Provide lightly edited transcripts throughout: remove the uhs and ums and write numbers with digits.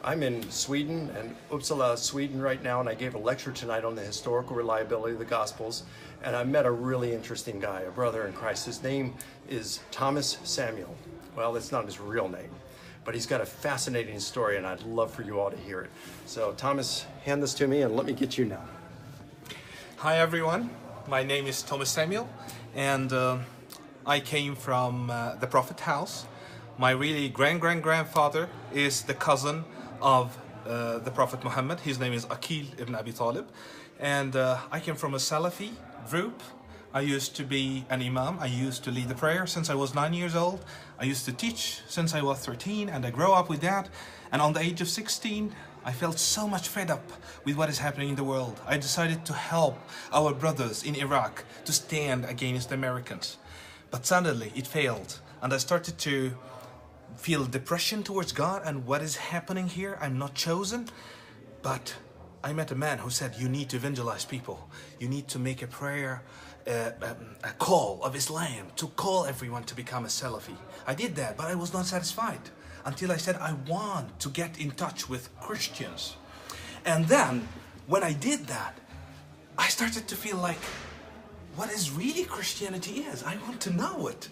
I'm in Sweden and Uppsala, Sweden right now, and I gave a lecture tonight on the historical reliability of the Gospels. And I met a really interesting guy, a brother in Christ. His name is Thomas Samuel. Well, that's not his real name, but he's got a fascinating story, and I'd love for you all to hear it. So Thomas, hand this to me and let me get you now. Hi everyone, my name is Thomas Samuel, and I came from the Prophet house. My really grandfather is the cousin of the Prophet Muhammad. His name is Aqil ibn Abi Talib, and I came from a Salafi group. I used to be an imam. I used to lead the prayer since I was 9 years old. I used to teach since I was 13, and I grew up with that. And on the age of 16, I felt so much fed up with what is happening in the world. I decided to help our brothers in Iraq to stand against the Americans. But suddenly it failed, and I started to feel depression towards God and what is happening here. I'm not chosen. But I met a man who said, you need to evangelize people. You need to make a prayer, a call of Islam, to call everyone to become a Salafi. I did that, but I was not satisfied until I said, I want to get in touch with Christians. And then when I did that, I started to feel like, what is really Christianity is? I want to know it.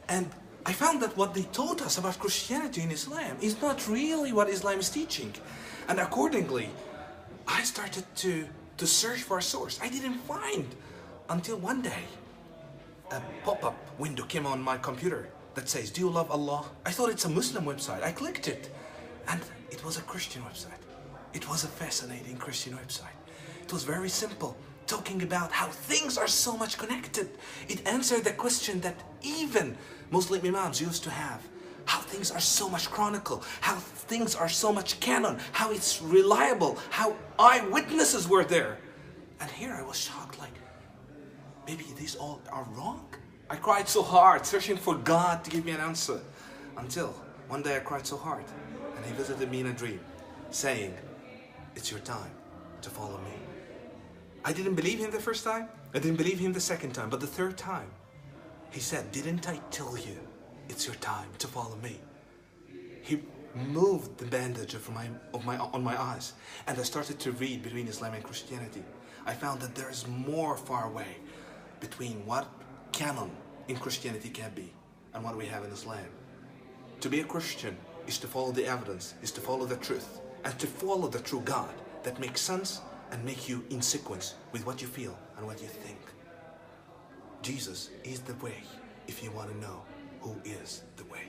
And I found that what they taught us about Christianity in Islam is not really what Islam is teaching. And accordingly, I started to search for a source. I didn't find until one day a pop-up window came on my computer that says, do you love Allah? I thought it's a Muslim website. I clicked it, and it was a Christian website. It was a fascinating Christian website. It was very simple, talking about how things are so much connected. It answered the question that even Muslim imams used to have. How things are so much chronicle, how things are so much canon, how it's reliable, how eyewitnesses were there. And here I was shocked, like, maybe these all are wrong? I cried so hard, searching for God to give me an answer. Until one day I cried so hard, and he visited me in a dream, saying, it's your time to follow me. I didn't believe him the first time, I didn't believe him the second time, but the third time, he said, didn't I tell you it's your time to follow me? He moved the bandage on my eyes, and I started to read between Islam and Christianity. I found that there is more far away between what canon in Christianity can be and what we have in Islam. To be a Christian is to follow the evidence, is to follow the truth, and to follow the true God that makes sense and make you in sequence with what you feel and what you think. Jesus is the way if you want to know who is the way.